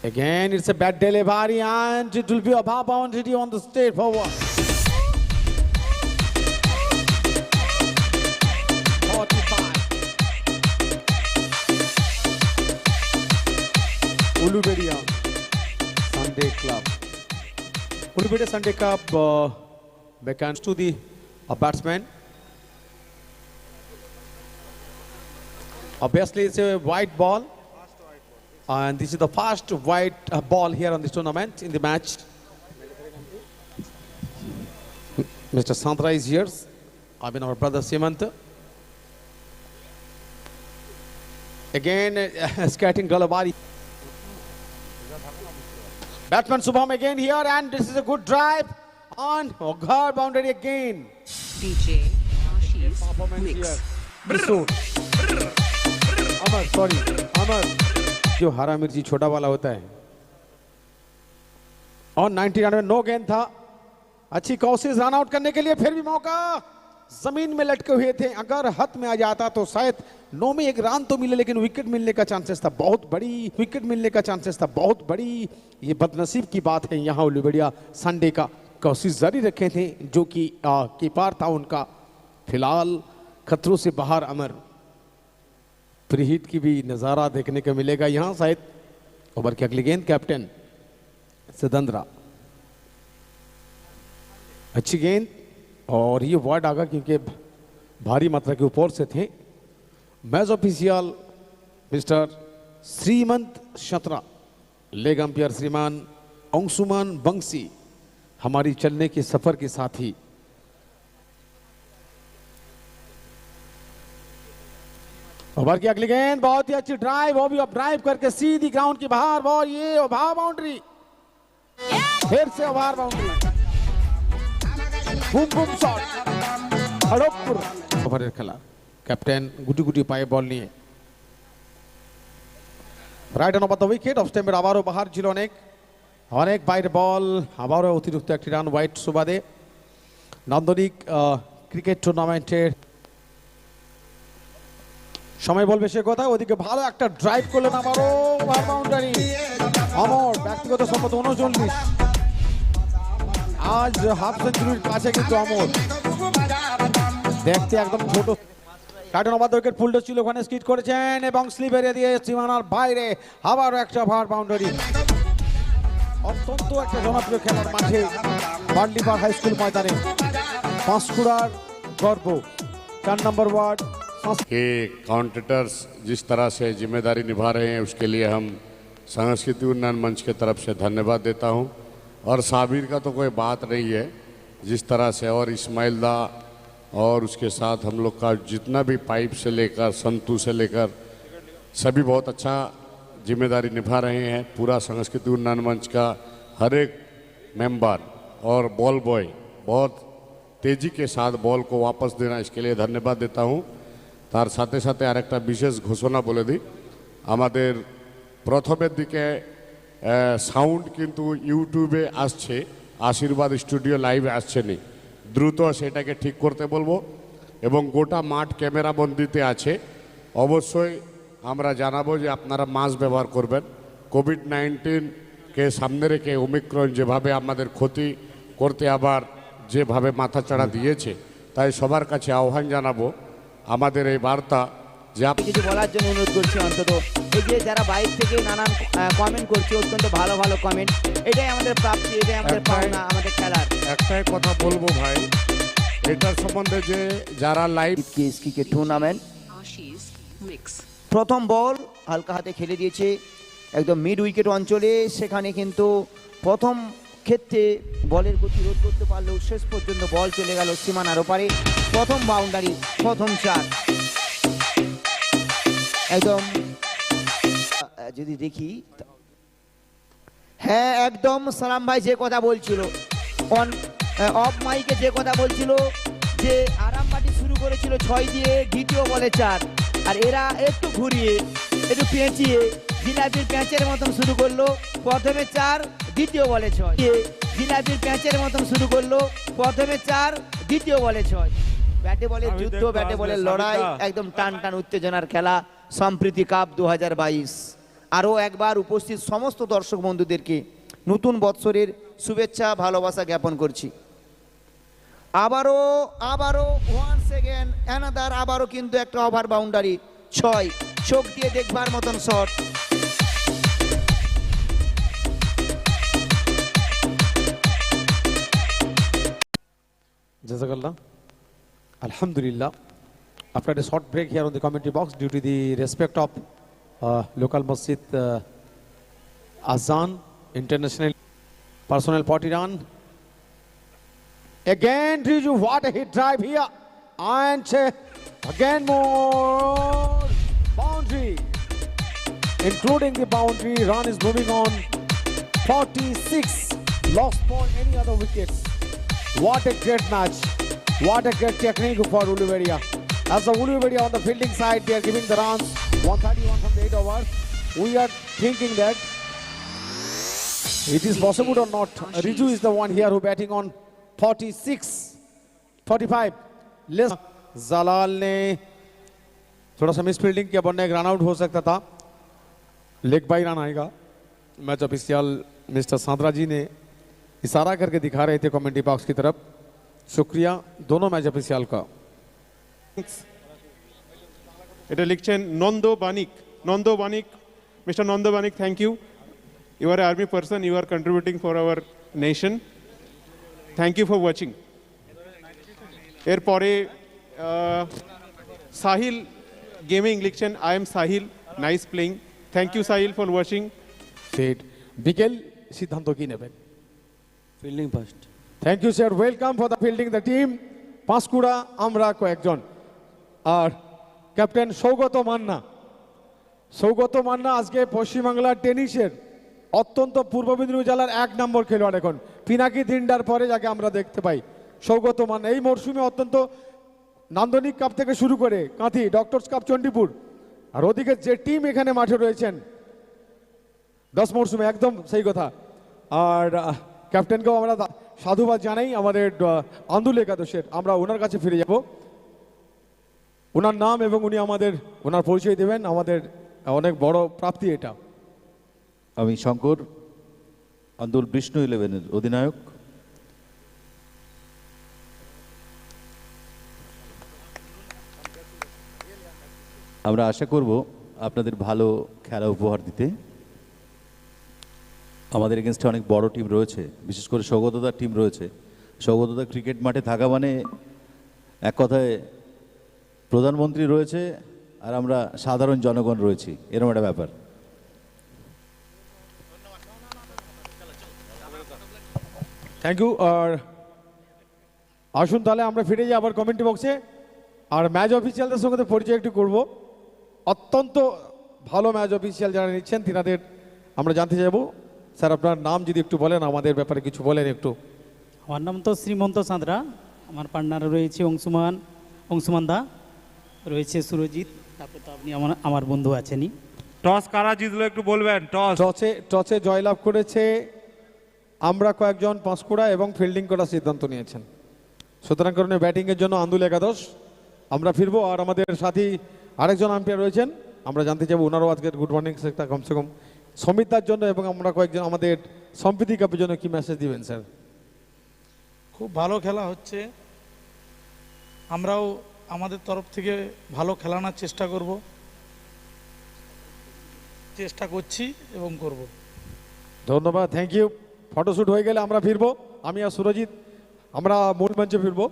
Again, it's a bad delivery and it will be a bar boundary on the straight forward. 45. Uluberia Sunday Club. Uluberia Sunday Club beckons to the batsman. Obviously, it's a white ball. And this is the first white ball here on this tournament in the match. Mr. Sandra is here. Our brother Simant. Again, skating Galabari. Batsman Subham again here, and this is a good drive on Ghar boundary again. DJ Ashish Mix. Amar, sorry, Amar. जो हरा मिर्ची छोटा वाला होता है और 90 run में no गेंद था। अच्छी कोशिश रन आउट करने के लिए, फिर भी मौका, जमीन में लटके हुए थे। अगर हाथ में आ जाता तो शायद 9 में 1 रन तो मिले, लेकिन विकेट मिलने का चांसेस था बहुत बड़ी, विकेट मिलने का चांसेस था बहुत बड़ी। ये बदनसीब की बात है। यहाँ उलुबेड़िया संडे का कोशिश जारी रखे थे, जो कि कीपर था उनका फिलहाल खतरों से बाहर। अमर प्रीहिट की भी नज़ारा देखने को मिलेगा यहाँ शायद। ओवर की अगली गेंद कैप्टन सिदंद्रा, अच्छी गेंद और ये वार्ड आगा क्योंकि भारी मात्रा के ऊपर से थे। मैच ऑफिशियल मिस्टर श्रीमंत शत्रा, लेग अंपायर श्रीमान अंशुमान बंसी, हमारी चलने के सफर के साथी। ओवर की अगली गेंद, बहुत ही अच्छी ड्राइव, वो भी अब ड्राइव करके सीधी ग्राउंड की बाहर बॉल, ये ओवर बाउंड्री, फिर से over boundary, boom boom shot, हड़ोपुर। ओवर खेला कैप्टन गुटी गुटी पाए बॉल নিয়ে। Right on off the wicket, off স্টেম্পের আবারও বাহার ছিল অনেক অনেক বাইরে বল, আবারও অতিরিক্ত একটি রান হোয়াইট সুবাদে। নান্দনিক ক্রিকেট টুর্নামেন্টের সময় বলবে সে কথা। ওদিকে ভালো একটা ড্রাইভ করলেন, আবারও ওভার বাউন্ডারি। অমর ব্যক্তিগত সম্পদ 39, আজ হাফ সেঞ্চুরির কাছে কিন্তু অমর, দেখতে একদম ছোট। কার্টন ওভার উইকেট ফুলডো ছিল, ওখানে স্কিট করেছেন এবং স্লিপ এরিয়া দিয়ে সীমানার বাইরে আবারও একটা ওভার বাউন্ডারি। অত্যন্ত একটা জনপ্রিয় খেলার মাঠে বার্লিপার হাই স্কুল ময়দানে পাঁশকুড়ার গর্ব 4 নম্বর ওয়ার্ড के काउंटेटर्स जिस तरह से जिम्मेदारी निभा रहे हैं उसके लिए हम संस्कृति उन्नयन मंच के तरफ से धन्यवाद देता हूं। और साबिर का तो कोई बात नहीं है, जिस तरह से, और इस्माइल दा और उसके साथ हम लोग का जितना भी पाइप से लेकर संतू से लेकर सभी बहुत अच्छा जिम्मेदारी निभा रहे हैं। पूरा संस्कृति उन्नयन मंच का हर एक मेंबर और बॉल बॉय बहुत तेज़ी के साथ बॉल को वापस देना, इसके लिए धन्यवाद देता हूँ। তার সাথে সাথে আরেকটা বিশেষ ঘোষণা বলে দিই, আমাদের প্রথমের দিকে সাউন্ড কিন্তু ইউটিউবে আসছে, আশীর্বাদ স্টুডিও লাইভে আসছে নি, দ্রুত সেটাকে ঠিক করতে বলবো। এবং গোটা মাঠ ক্যামেরা বন্দিতে আছে, অবশ্যই আমরা জানাবো যে আপনারা মাস্ক ব্যবহার করবেন। কোভিড-19কে সামনে রেখে ওমিক্রন যেভাবে আমাদের ক্ষতি করতে আবার যেভাবে মাথাচাড়া দিয়েছে, তাই সবার কাছে আহ্বান জানাবো আমাদের এই বার্তা যে কিছু বলার জন্য অনুরোধ করছি। অন্তত এই যে যারা বাইরে থেকে নানান কমেন্ট করছে, অত্যন্ত ভালো ভালো কমেন্ট, এটাই আমাদের প্রাপ্তি, এটাই আমাদের পাওনা আমাদের খেলার। একটাই কথা বলবো ভাই, এটার সম্বন্ধে যে যারা live cricket tournament Ashish Mix. প্রথম বল হালকা হাতে খেলে দিয়েছে একদম মিড উইকেট অঞ্চলে। সেখানে কিন্তু প্রথম ক্ষেত্রে বলের গতি রোধ করতে পারলেও শেষ পর্যন্ত বল চলে গেল সীমানার ওপারে। প্রথম বাউন্ডারি, প্রথম 4। একদম যদি দেখি, হ্যাঁ একদম সালাম ভাই যে কথা বলছিল অন অফ মাইকে, যে কথা বলছিল যে আরামবাটি শুরু করেছিল 6 দিয়ে, দ্বিতীয় বলে 4, আর এরা একটু ঘুরিয়ে একটু পেঁচিয়ে জিলাপির প্যাঁচের মতন শুরু করলো। প্রথমে 4, দ্বিতীয় বলে 6, জিলাপির প্যাঁচের মতন শুরু করলো। প্রথমে 4, দ্বিতীয় বলে 6। ব্যাটে বলে যুদ্ধ, ব্যাটে বলে লড়াই, একদম টান টান উত্তেজনার খেলা। সম্প্রীতি কাপ 2022 আরও একবার উপস্থিত সমস্ত দর্শক বন্ধুদেরকে নতুন বৎসরের শুভেচ্ছা ভালোবাসা জ্ঞাপন করছি। আবারও ওয়ান্স এগেন অ্যানাদার, আবারও কিন্তু একটা ওভার বাউন্ডারি 6, চোখ দিয়ে দেখবার মতন shot. Jazakallah. Alhamdulillah. After a short break here on the commentary box, due to the respect of local masjid Azan International Personnel Party run. Again, Riju, what a hit drive here. And again more boundary. Including the boundary, run is moving on. 46, lost for any other wickets. What a great match. What a great technique for Uluveria. As the Uluveria on the fielding side, they are giving the runs. 131 from the 8 overs. We are thinking that it is possible or not. Riju is the one here who batting on 46, 45. Zalal ने थोड़ा सा miss fielding किया, वरना एक run out हो सकता था। Leg bye run आएगा। मैच ऑफिशियल मिस्टर सांद्रा जी ने इशारा करके दिखा रहे थे कमेंट्री बॉक्स की तरफ। शुक्रिया दोनों मैच ऑफिशियल का। এটা লিখছেন Nanda Banik mister Nanda Banik, thank you. You are army person, you are contributing for our nation, thank you for watching. এরপরে সাহিল গেমিং লিখছেন I am Sahil, nice playing, thank you Sahil for watching. ফিট বিকেল সিদ্ধান্ত কি নেবেন? Fielding first. Thank you sir, welcome for the fielding the team Panskura আমরা কয়েকজন। আর captain Saugata Manna আজকে পশ্চিমবাংলার টেনিসের অত্যন্ত পূর্ব মেদিনীপুর জেলার 1 নম্বর খেলোয়াড়। এখন পিনাকি দিন্ডার পরে যাকে আমরা দেখতে পাই সৌগত মান্না এই মরশুমে অত্যন্ত নান্দনিক কাপ থেকে শুরু করে কাঁথি ডক্টরস কাপ চণ্ডীপুর আর ওদিকে যে টিম এখানে মাঠে রয়েছেন 10 মরশুমে, একদম সেই কথা। আর ক্যাপ্টেনকেও আমরা সাধুবাদ জানাই আমাদের আন্দুল একাদশের। আমরা ওনার কাছে ফিরে যাব, ওনার নাম এবং উনি আমাদের ওনার পরিচয় দেবেন। আমাদের অনেক বড় প্রাপ্তি এটা। আমি শঙ্কর, আন্দুল বিষ্ণু 11-এর অধিনায়ক। আমরা আশা করব আপনাদের ভালো খেলা উপহার দিতে। আমাদের এগেনস্টে অনেক বড় টিম রয়েছে, বিশেষ করে সৌগতদার টিম রয়েছে। সৌগতদা ক্রিকেট মাঠে থাকা মানে এক কথায় প্রধানমন্ত্রী রয়েছে আর আমরা সাধারণ জনগণ রয়েছি, এরকম একটা ব্যাপার। Thank you. আর আসুন তাহলে আমরা ফিরে যাই আবার কমেন্ট্রি বক্সে। আর ম্যাচ অফিসিয়ালদের সঙ্গে তো পরিচয় একটু করব। অত্যন্ত ভালো ম্যাচ অফিসিয়াল যারা নিচ্ছেন তিনাদের আমরা জানতে চাইব। স্যার আপনার নাম যদি একটু বলেন, আমাদের ব্যাপারে কিছু বলেন একটু। আমার নাম তো শ্রীমন্ত সাঁতরা, আমার পার্টনার রয়েছে অংশুমান দা, রয়েছে সুরজিৎ, তারপরে তো আপনি আমার বন্ধু আছেনই। টস কারা জিতলো একটু বলবেন? টসে জয়লাভ করেছে আমরা কয়েকজন পাঁশকুড়া এবং ফিল্ডিং করার সিদ্ধান্ত নিয়েছেন। সুতরাং কারণে ব্যাটিংয়ের জন্য আন্দুল একাদশ। আমরা ফিরবো আর আমাদের সাথী আরেকজন আম্পায়ার রয়েছেন, আমরা জানতে চাইবো ওনারও আজকের গুড মর্নিং একটা কমসে কম সমিতার জন্য এবং আমরা কয়েকজন আমাদের সম্প্রীতি কাপের জন্য কি মেসেজ দিবেন স্যার? খুব ভালো খেলা হচ্ছে, আমরাও আমাদের তরফ থেকে ভালো খেলানোর চেষ্টা করছি এবং করব। ধন্যবাদ, থ্যাংক ইউ। ফটোশ্যুট হয়ে গেলে আমরা ফিরবো, আমি আর সুরজিৎ আমরা মূল মঞ্চে ফিরবো।